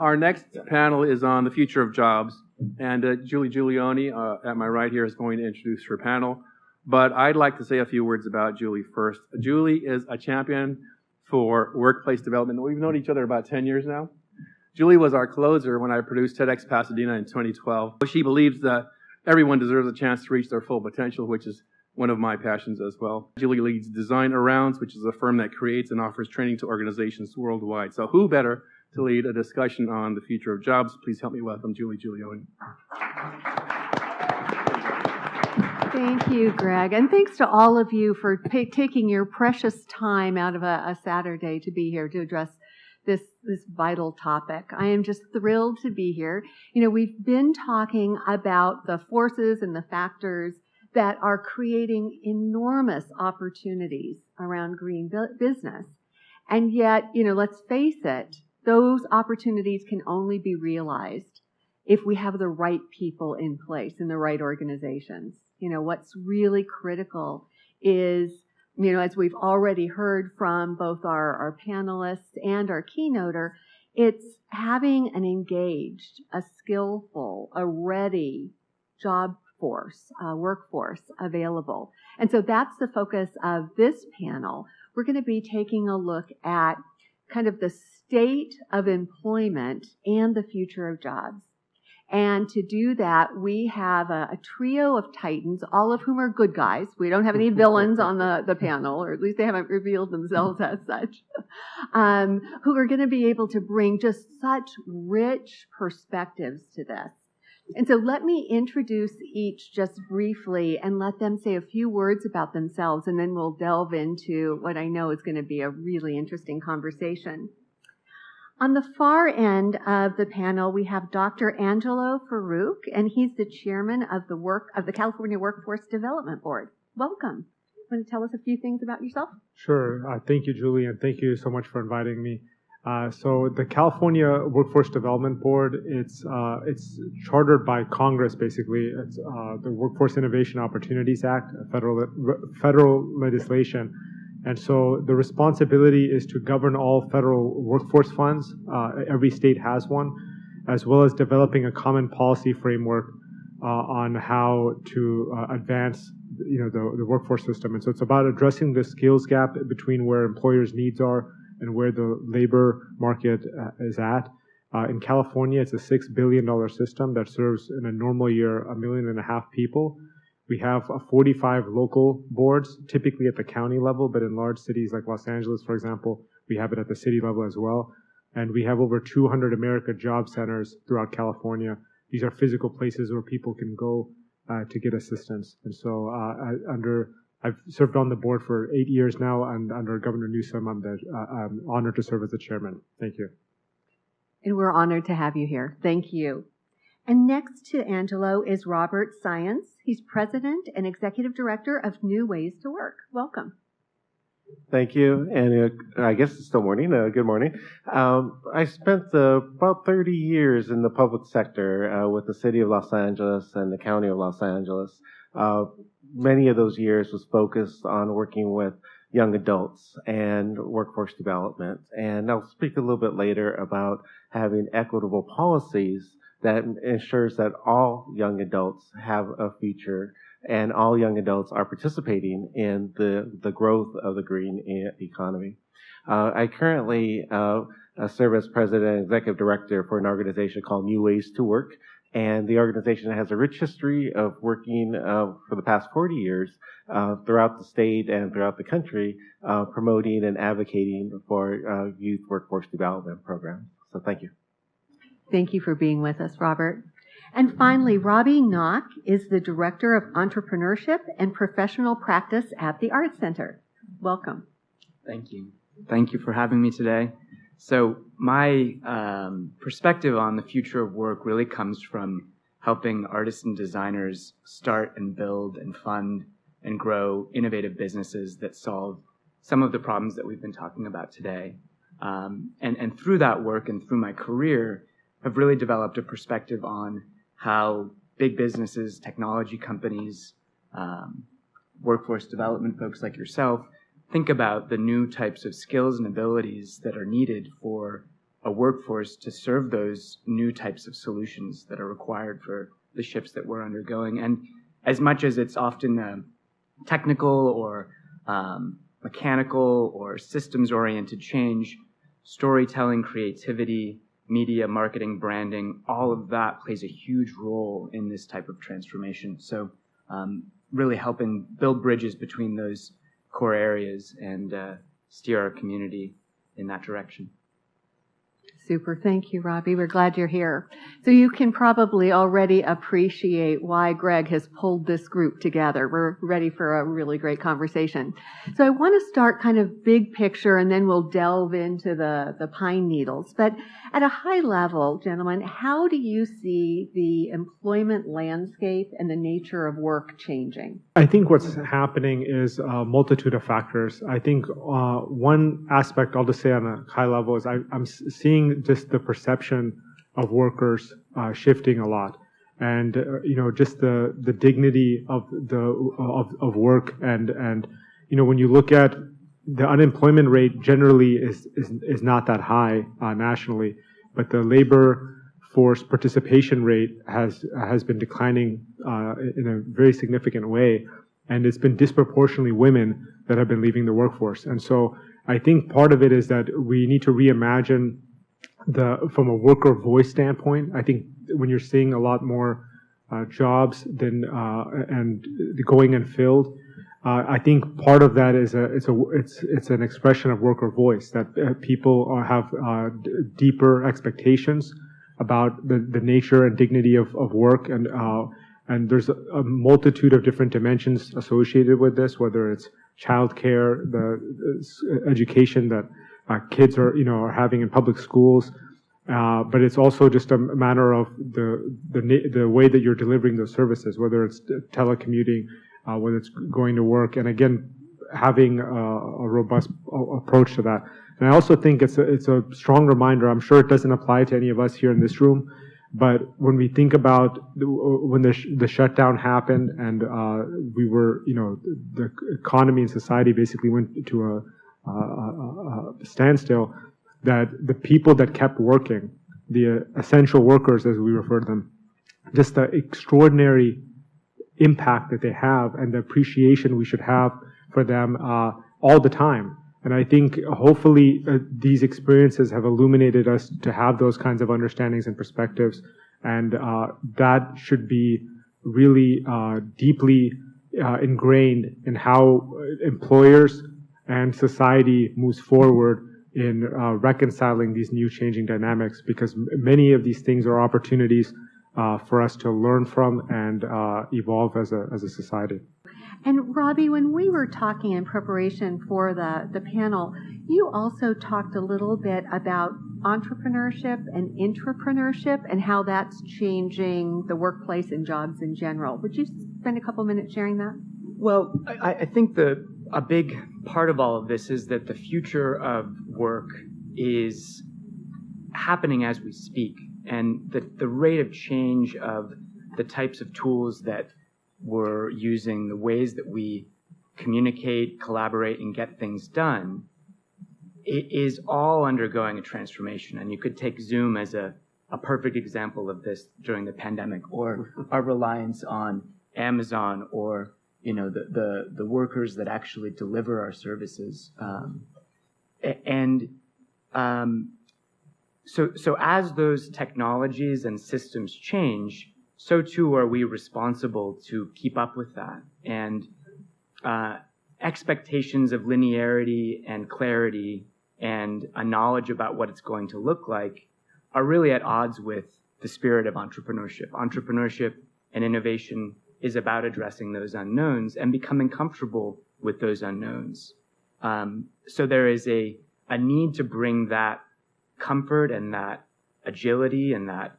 Our next panel is on the future of jobs, and Giuliani at my right here is going to introduce her panel. But I'd like to say a few words about Julie first. Julie is a champion for workplace development. We've known each other about 10 years now. Julie was our closer when I produced TEDx Pasadena in 2012. She believes that everyone deserves a chance to reach their full potential, which is one of my passions as well. Julie leads Design Arounds, which is a firm that creates and offers training to organizations worldwide. So who better to lead a discussion on the future of jobs? Please help me welcome Julie Giuliani. Thank you, Greg. And thanks to all of you for taking your precious time out of a Saturday to be here to address this vital topic. I am just thrilled to be here. You know, we've been talking about the forces and the factors that are creating enormous opportunities around green business. And yet, you know, let's face it, those opportunities can only be realized if we have the right people in place in the right organizations. You know, what's really critical is, you know, as we've already heard from both our panelists and our keynoter, it's having an engaged, a skillful, a ready workforce available. And so that's the focus of this panel. We're going to be taking a look at kind of the state of employment and the future of jobs. And to do that, we have a trio of titans, all of whom are good guys. We don't have any villains on the panel, or at least they haven't revealed themselves as such, who are going to be able to bring just such rich perspectives to this. And so let me introduce each just briefly and let them say a few words about themselves, and then we'll delve into what I know is going to be a really interesting conversation. On the far end of the panel, we have Dr. Angelo Farooq, and he's the chairman of the California Workforce Development Board. Welcome. Want to tell us a few things about yourself? Sure. Thank you, Julie, and thank you so much for inviting me. So the California Workforce Development Board, it's chartered by Congress, basically. It's the Workforce Innovation Opportunities Act, federal legislation. And so the responsibility is to govern all federal workforce funds. Every state has one, as well as developing a common policy framework on how to advance, you know, the workforce system. And so it's about addressing the skills gap between where employers' needs are and where the labor market is at. In California, it's a $6 billion system that serves in a normal year 1.5 million people. We have 45 local boards, typically at the county level, but in large cities like Los Angeles, for example, we have it at the city level as well. And we have over 200 America Job Centers throughout California. These are physical places where people can go to get assistance. And so I've served on the board for 8 years now, and under Governor Newsom, I'm honored to serve as the chairman. Thank you. And we're honored to have you here. Thank you. And next to Angelo is Robert Sainz. He's president and executive director of New Ways to Work. Welcome. Thank you, and I guess it's still morning. Good morning. I spent about 30 years in the public sector with the city of Los Angeles and the county of Los Angeles. Many of those years was focused on working with young adults and workforce development. And I'll speak a little bit later about having equitable policies that ensures that all young adults have a future and all young adults are participating in the growth of the green economy. I currently serve as president and executive director for an organization called New Ways to Work. And the organization has a rich history of working for the past 40 years throughout the state and throughout the country, promoting and advocating for youth workforce development programs. So thank you. Thank you for being with us, Robert. And finally, Robbie Nock is the Director of Entrepreneurship and Professional Practice at the Art Center. Welcome. Thank you. Thank you for having me today. So my perspective on the future of work really comes from helping artists and designers start and build and fund and grow innovative businesses that solve some of the problems that we've been talking about today. And through that work and through my career, I've really developed a perspective on how big businesses, technology companies, workforce development folks like yourself think about the new types of skills and abilities that are needed for a workforce to serve those new types of solutions that are required for the shifts that we're undergoing. And as much as it's often technical or mechanical or systems-oriented change, storytelling, creativity, media, marketing, branding, all of that plays a huge role in this type of transformation. So really helping build bridges between those core areas and steer our community in that direction. Super. Thank you, Robbie. We're glad you're here. So you can probably already appreciate why Greg has pulled this group together. We're ready for a really great conversation. So I want to start kind of big picture, and then we'll delve into the pine needles. But at a high level, gentlemen, how do you see the employment landscape and the nature of work changing? I think what's happening is a multitude of factors. I think one aspect I'll just say on a high level is I'm seeing just the perception of workers shifting a lot, and just the dignity of of work, and when you look at the unemployment rate generally is not that high nationally, but the labor force participation rate has been declining in a very significant way, and it's been disproportionately women that have been leaving the workforce. And so I think part of it is that we need to reimagine from a worker voice standpoint. I think when you're seeing a lot more jobs than and going unfilled, I think part of that is it's an expression of worker voice, that people have deeper expectations about the nature and dignity of work, and there's a multitude of different dimensions associated with this, whether it's childcare, the education that kids are having in public schools, but it's also just a matter of the way that you're delivering those services, whether it's telecommuting, whether it's going to work, and again having a robust approach to that. And I also think it's a strong reminder. I'm sure it doesn't apply to any of us here in this room, but when we think about when the shutdown happened and we were, the economy and society basically went to a standstill, that the people that kept working, the essential workers as we refer to them, just the extraordinary impact that they have and the appreciation we should have for them all the time. And I think hopefully these experiences have illuminated us to have those kinds of understandings and perspectives, and that should be really deeply ingrained in how employers and society moves forward in reconciling these new changing dynamics, because many of these things are opportunities for us to learn from and evolve as a society. And Robbie, when we were talking in preparation for the panel, you also talked a little bit about entrepreneurship and intrapreneurship and how that's changing the workplace and jobs in general. Would you spend a couple minutes sharing that? Well, I think a big part of all of this is that the future of work is happening as we speak, and the rate of change of the types of tools that we're using, the ways that we communicate, collaborate, and get things done, it is all undergoing a transformation. And you could take Zoom as a perfect example of this during the pandemic, or our reliance on Amazon, or the workers that actually deliver our services. So as those technologies and systems change, so too are we responsible to keep up with that. And expectations of linearity and clarity and a knowledge about what it's going to look like are really at odds with the spirit of entrepreneurship. Entrepreneurship and innovation is about addressing those unknowns and becoming comfortable with those unknowns. So there is a need to bring that comfort and that agility and that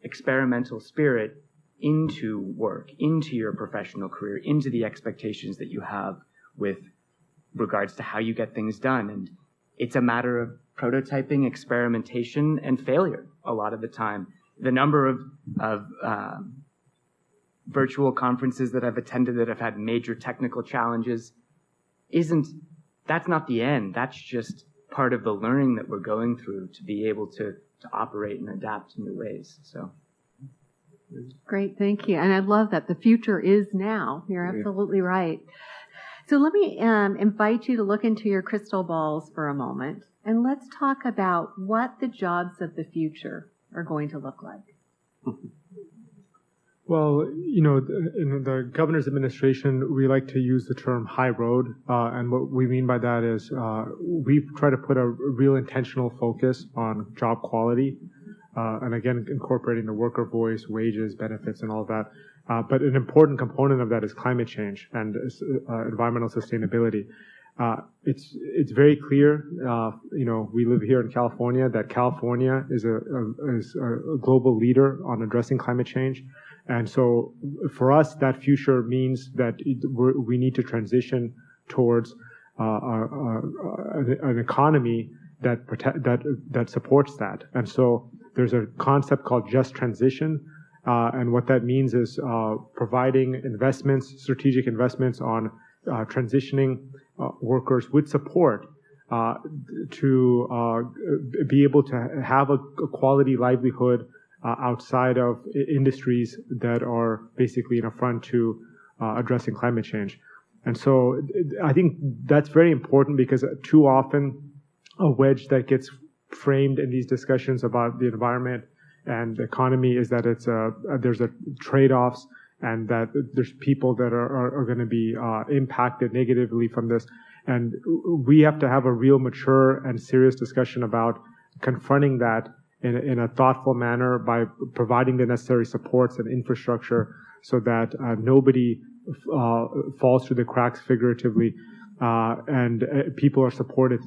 experimental spirit into work, into your professional career, into the expectations that you have with regards to how you get things done. And it's a matter of prototyping, experimentation, and failure a lot of the time. The number of virtual conferences that I've attended that have had major technical challenges that's not the end. That's just part of the learning that we're going through to be able to operate and adapt in new ways. So. Great, thank you. And I love that the future is now. You're absolutely right. So let me invite you to look into your crystal balls for a moment, and let's talk about what the jobs of the future are going to look like. Well, in the governor's administration, we like to use the term high road, and what we mean by that is we try to put a real intentional focus on job quality, and again, incorporating the worker voice, wages, benefits, and all of that. But an important component of that is climate change and environmental sustainability. It's very clear, we live here in California, that California is a global leader on addressing climate change. And so for us, that future means that we need to transition towards an economy that supports that. And so there's a concept called just transition. And what that means is providing investments, strategic investments on transitioning workers with support to be able to have a quality livelihood outside of industries that are basically an affront to addressing climate change. And so I think that's very important, because too often a wedge that gets framed in these discussions about the environment and the economy is that there's trade-offs, and that there's people that are going to be impacted negatively from this. And we have to have a real mature and serious discussion about confronting that in a thoughtful manner by providing the necessary supports and infrastructure so that nobody falls through the cracks figuratively, and people are supported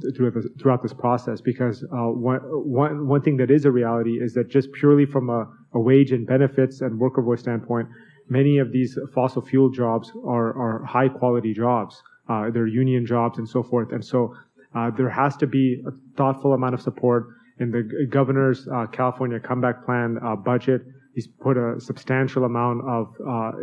throughout this process. Because one thing that is a reality is that just purely from a wage and benefits and worker voice standpoint, many of these fossil fuel jobs are high quality jobs. They're union jobs and so forth. And so there has to be a thoughtful amount of support. In the governor's California Comeback Plan budget, he's put a substantial amount of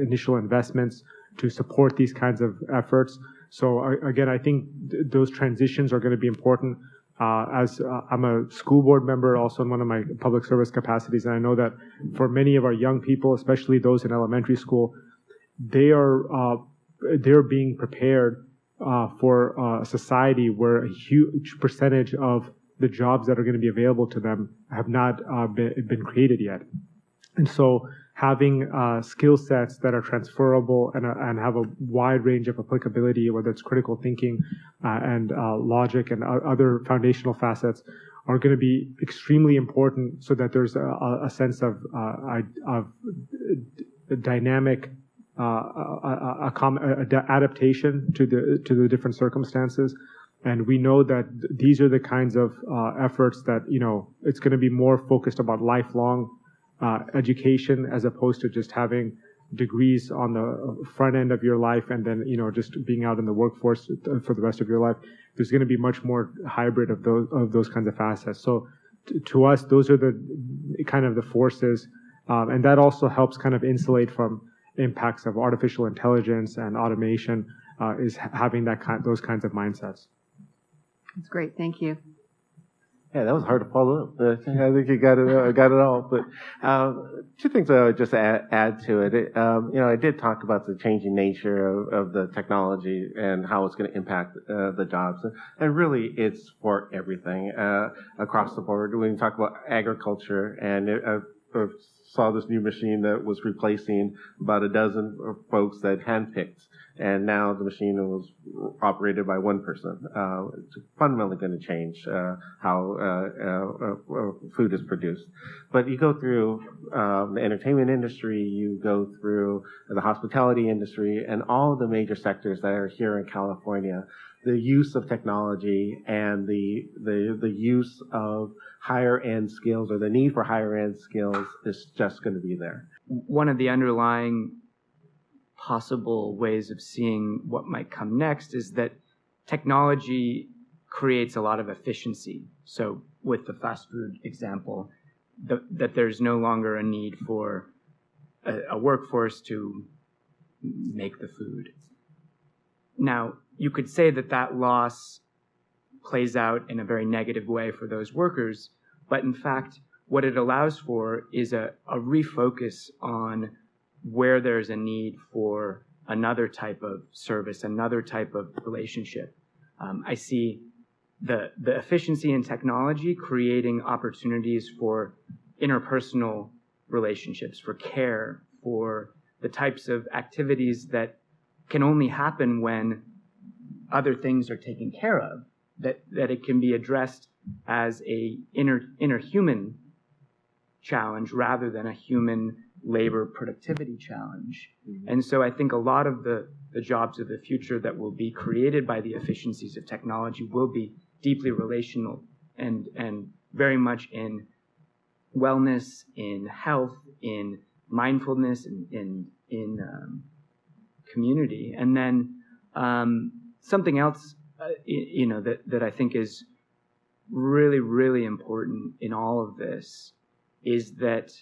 initial investments to support these kinds of efforts. So again, I think those transitions are going to be important. As I'm a school board member, also in one of my public service capacities, and I know that for many of our young people, especially those in elementary school, they're being prepared for a society where a huge percentage of the jobs that are going to be available to them have not been created yet. And so having skill sets that are transferable and have a wide range of applicability, whether it's critical thinking and logic and other foundational facets, are going to be extremely important, so that there's a sense of dynamic adaptation to the different circumstances. And we know that these are the kinds of efforts that, it's going to be more focused about lifelong education, as opposed to just having degrees on the front end of your life and then, just being out in the workforce for the rest of your life. There's going to be much more hybrid of those kinds of facets. So to us, those are the kind of the forces. And that also helps kind of insulate from impacts of artificial intelligence and automation, is having those kinds of mindsets. That's great. Thank you. Yeah, that was hard to follow up. I think you got it all. But two things I would just add to it. I did talk about the changing nature of the technology and how it's going to impact the jobs. And really, it's for everything across the board. When you talk about agriculture, and I saw this new machine that was replacing about a dozen folks that handpicked. And now the machine was operated by one person. It's fundamentally going to change how food is produced. But you go through the entertainment industry, you go through the hospitality industry, and all of the major sectors that are here in California. The use of technology and the use of higher end skills, or the need for higher end skills, is just going to be there. One of the underlying possible ways of seeing what might come next is that technology creates a lot of efficiency. So with the fast food example, that there's no longer a need for a workforce to make the food. Now, you could say that loss plays out in a very negative way for those workers. But in fact, what it allows for is a refocus on where there's a need for another type of service, another type of relationship. I see the efficiency in technology creating opportunities for interpersonal relationships, for care, for the types of activities that can only happen when other things are taken care of, that it can be addressed as a inner human challenge rather than a human labor productivity challenge. And so I think a lot of the jobs of the future that will be created by the efficiencies of technology will be deeply relational and very much in wellness, in health, in mindfulness, in community. And then something else, that I think is really, really important in all of this is that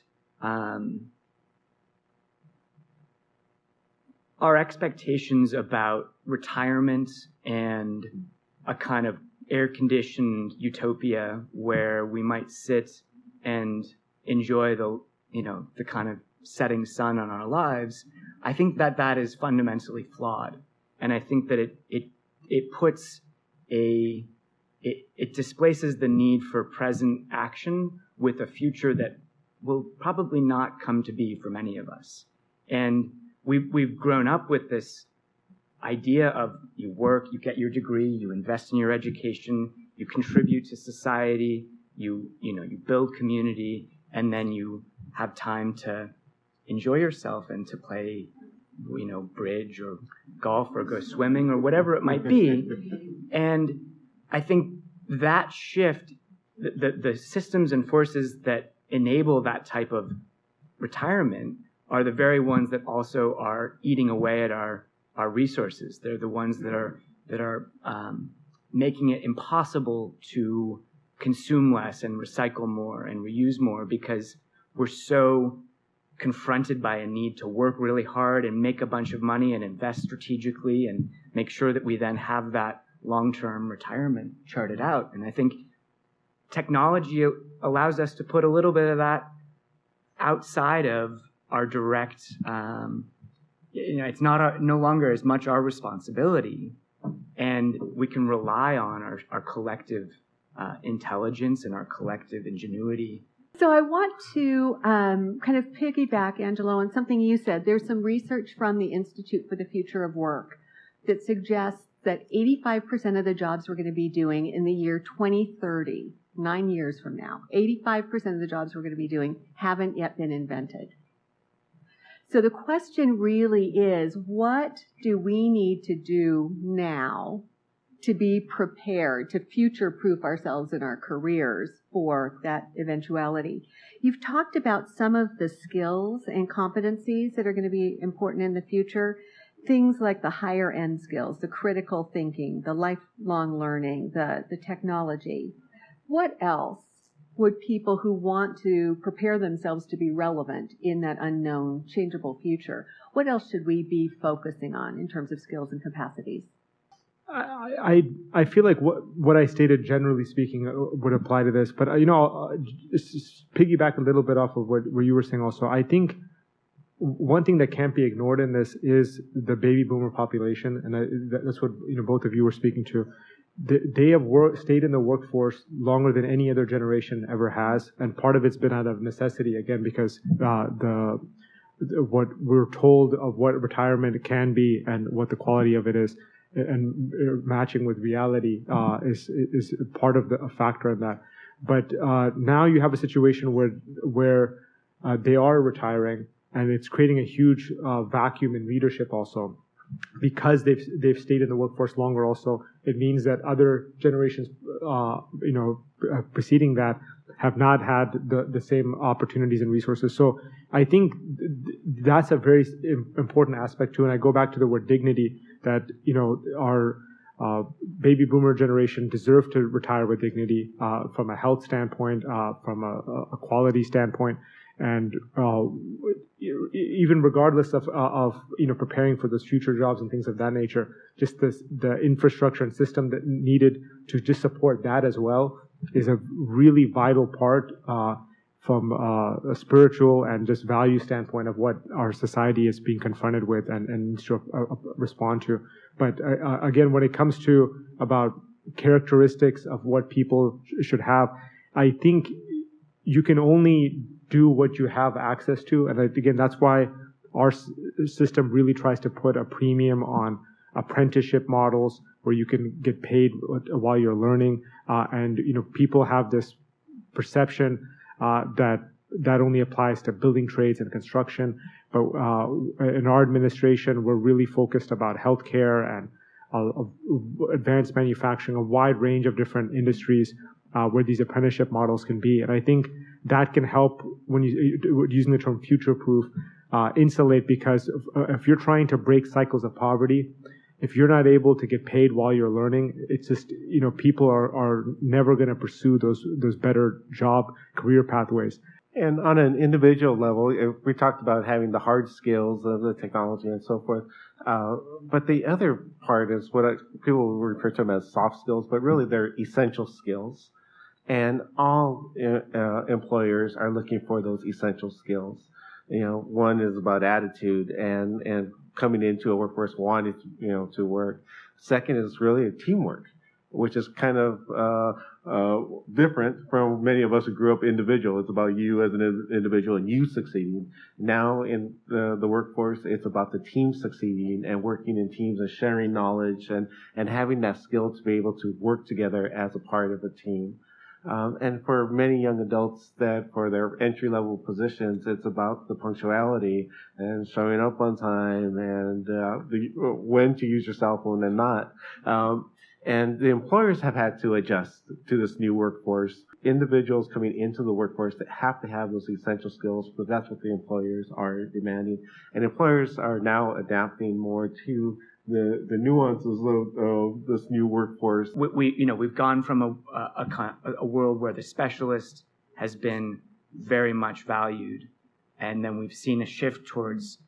our expectations about retirement and a kind of air-conditioned utopia where we might sit and enjoy the kind of setting sun on our lives, I think that is fundamentally flawed. And I think that it displaces the need for present action with a future that will probably not come to be for many of us. And we've grown up with this idea of you work, you get your degree, you invest in your education, you contribute to society, you build community, and then you have time to enjoy yourself and to play, bridge or golf or go swimming or whatever it might be. And I think that shift, the systems and forces that enable that type of retirement are the very ones that also are eating away at our resources. They're the ones that are making it impossible to consume less and recycle more and reuse more because we're so confronted by a need to work really hard and make a bunch of money and invest strategically and make sure that we then have that long-term retirement charted out. And I think technology allows us to put a little bit of that outside of our direct, it's no longer as much our responsibility, and we can rely on our collective intelligence and our collective ingenuity. So I want to kind of piggyback, Angelo, on something you said. There's some research from the Institute for the Future of Work that suggests that 85% of the jobs we're going to be doing in the year 2030, 9 years from now, 85% of the jobs we're going to be doing haven't yet been invented. So the question really is, what do we need to do now to be prepared, to future-proof ourselves in our careers for that eventuality? You've talked about some of the skills and competencies that are going to be important in the future, things like the higher-end skills, the critical thinking, the lifelong learning, the technology. What else would people who want to prepare themselves to be relevant in that unknown, changeable future, what else should we be focusing on in terms of skills and capacities? I feel like what I stated, generally speaking, would apply to this. But, just piggyback a little bit off of what you were saying also. I think one thing that can't be ignored in this is the baby boomer population. And that's what both of you were speaking to. They have stayed in the workforce longer than any other generation ever has. And part of it's been out of necessity, again, because what we're told of what retirement can be and what the quality of it is, and matching with reality is part of a factor in that. But now you have a situation where they are retiring, and it's creating a huge vacuum in leadership also. Because they've stayed in the workforce longer also, it means that other generations, preceding that have not had the same opportunities and resources. So I think that's a very important aspect too. And I go back to the word dignity, that, our baby boomer generation deserve to retire with dignity from a health standpoint, from a quality standpoint. And even regardless of preparing for those future jobs and things of that nature, just the infrastructure and system that needed to just support that as well is a really vital part from a spiritual and just value standpoint of what our society is being confronted with and needs to respond to. But again, when it comes to about characteristics of what people should have, I think you can only do what you have access to. And again, that's why our system really tries to put a premium on apprenticeship models where you can get paid while you're learning. And people have this perception that only applies to building trades and construction. But in our administration, we're really focused about healthcare and advanced manufacturing, a wide range of different industries where these apprenticeship models can be. And I think that can help, when using the term future-proof, insulate, because if you're trying to break cycles of poverty, if you're not able to get paid while you're learning, it's just, people are never going to pursue those better career pathways. And on an individual level, we talked about having the hard skills of the technology and so forth. But the other part is what people refer to them as soft skills, but really they're essential skills. And all employers are looking for those essential skills. One is about attitude and coming into a workforce wanting to work. Second is really teamwork, which is kind of different from many of us who grew up individual. It's about you as an individual and you succeeding. Now in the workforce, it's about the team succeeding and working in teams and sharing knowledge and having that skill to be able to work together as a part of a team. And for many young adults that for their entry-level positions, it's about the punctuality and showing up on time and when to use your cell phone and not. And the employers have had to adjust to this new workforce. Individuals coming into the workforce that have to have those essential skills, but that's what the employers are demanding. And employers are now adapting more to the nuances of this new workforce. We've gone from a world where the specialist has been very much valued, and then we've seen a shift towards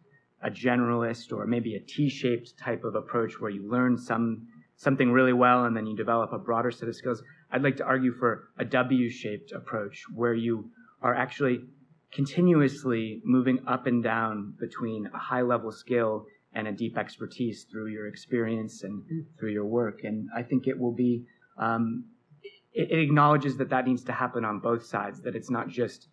a generalist or maybe a T-shaped type of approach where you learn something really well and then you develop a broader set of skills. I'd like to argue for a W-shaped approach where you are actually continuously moving up and down between a high-level skill and a deep expertise through your experience and through your work. And I think it will be, it acknowledges that needs to happen on both sides, that it's not just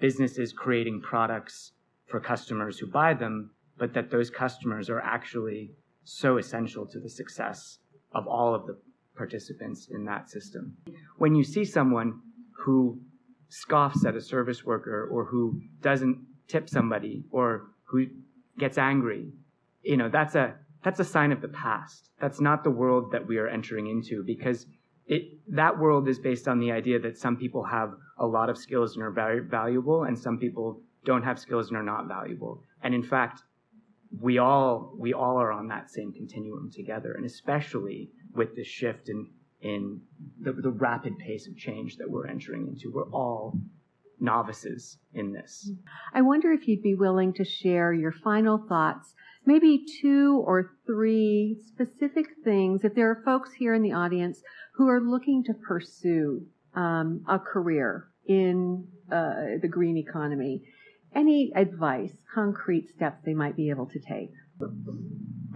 businesses creating products for customers who buy them, but that those customers are actually so essential to the success of all of the participants in that system. When you see someone who scoffs at a service worker or who doesn't tip somebody or who gets angry, that's a sign of the past. That's not the world that we are entering into, because that world is based on the idea that some people have a lot of skills and are very valuable, and some people don't have skills and are not valuable. And in fact, we all are on that same continuum together, and especially with this shift in the rapid pace of change that we're entering into. We're all novices in this. I wonder if you'd be willing to share your final thoughts, maybe 2 or 3 specific things, if there are folks here in the audience who are looking to pursue a career in the green economy. Any advice, concrete steps they might be able to take?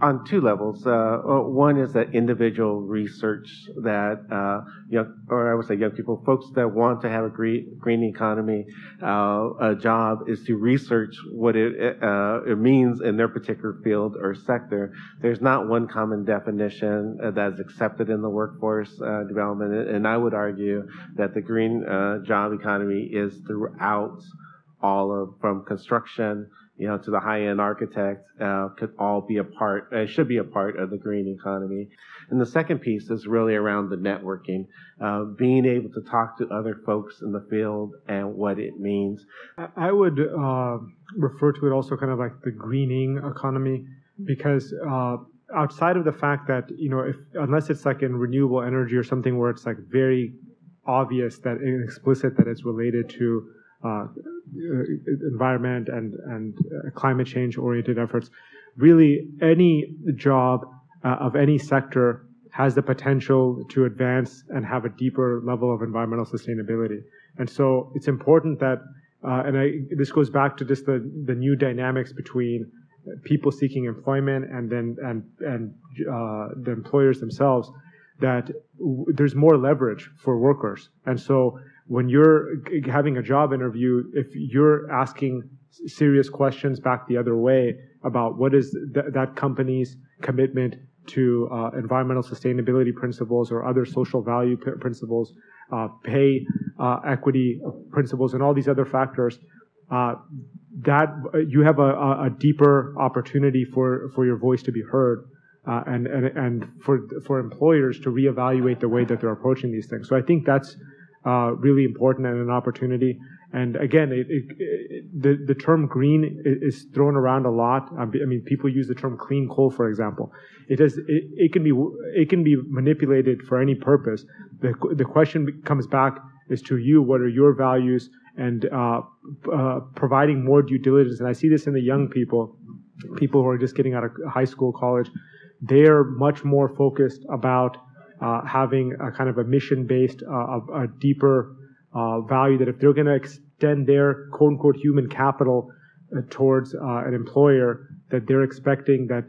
On 2 levels. One is that individual research that, or I would say young people, folks that want to have a green economy a job, is to research what it means in their particular field or sector. There's not one common definition that is accepted in the workforce development, and I would argue that the green job economy is throughout from construction, to the high-end architect, could all be should be a part of the green economy. And the second piece is really around the networking, being able to talk to other folks in the field and what it means. I would refer to it also kind of like the greening economy, because outside of the fact that, unless it's like in renewable energy or something where it's like very obvious that and explicit that it's related to environment and climate change oriented efforts. Really, any job of any sector has the potential to advance and have a deeper level of environmental sustainability. And so it's important that, this goes back to just the new dynamics between people seeking employment and the employers themselves, that there's more leverage for workers. And so when you're having a job interview, if you're asking serious questions back the other way about what is that company's commitment to environmental sustainability principles or other social value principles, pay equity principles, and all these other factors, that you have a deeper opportunity for your voice to be heard, and for employers to reevaluate the way that they're approaching these things. So I think that's really important and an opportunity. And again, the term green is thrown around a lot. I mean, people use the term clean coal, for example. It can be manipulated for any purpose. The question comes back is to you: what are your values? And providing more due diligence. And I see this in the young people who are just getting out of high school, college. They are much more focused about having a kind of a mission-based, a deeper value, that if they're going to extend their quote-unquote human capital towards an employer, that they're expecting that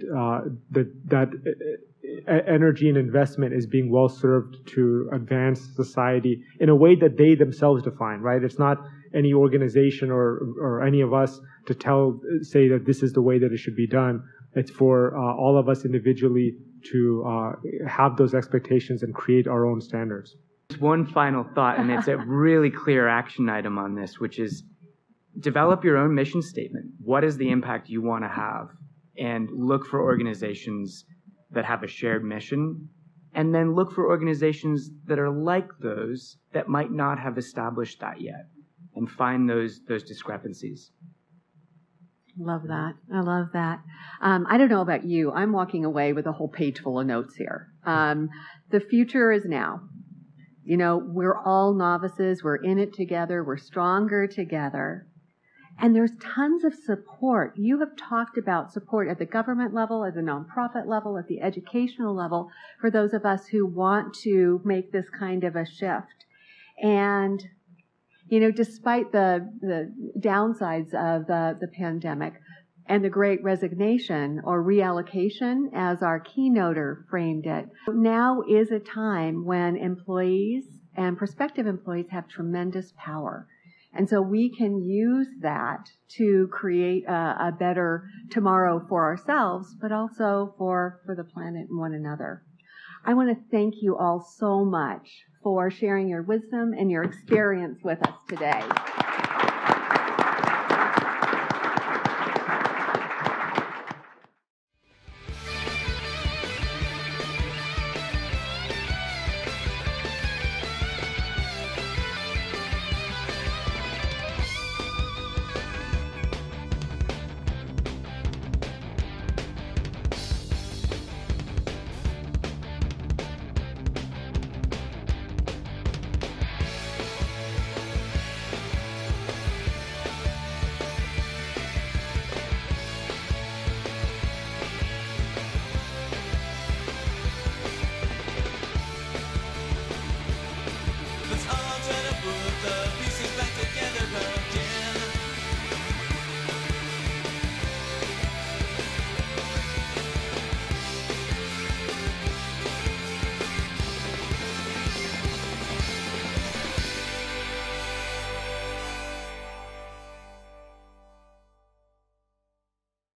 energy and investment is being well served to advance society in a way that they themselves define, right? It's not any organization or any of us to say that this is the way that it should be done. It's for all of us individually to have those expectations and create our own standards. There's one final thought, and it's a really clear action item on this, which is develop your own mission statement. What is the impact you want to have? And look for organizations that have a shared mission, and then look for organizations that are like those that might not have established that yet, and find those discrepancies. Love that. I love that. I don't know about you. I'm walking away with a whole page full of notes here. The future is now. You know, we're all novices. We're in it together. We're stronger together. And there's tons of support. You have talked about support at the government level, at the nonprofit level, at the educational level, for those of us who want to make this kind of a shift. And, you know, despite the downsides of the pandemic and the great resignation or reallocation, as our keynoter framed it, now is a time when employees and prospective employees have tremendous power. And so we can use that to create a better tomorrow for ourselves, but also for the planet and one another. I want to thank you all so much for sharing your wisdom and your experience with us today.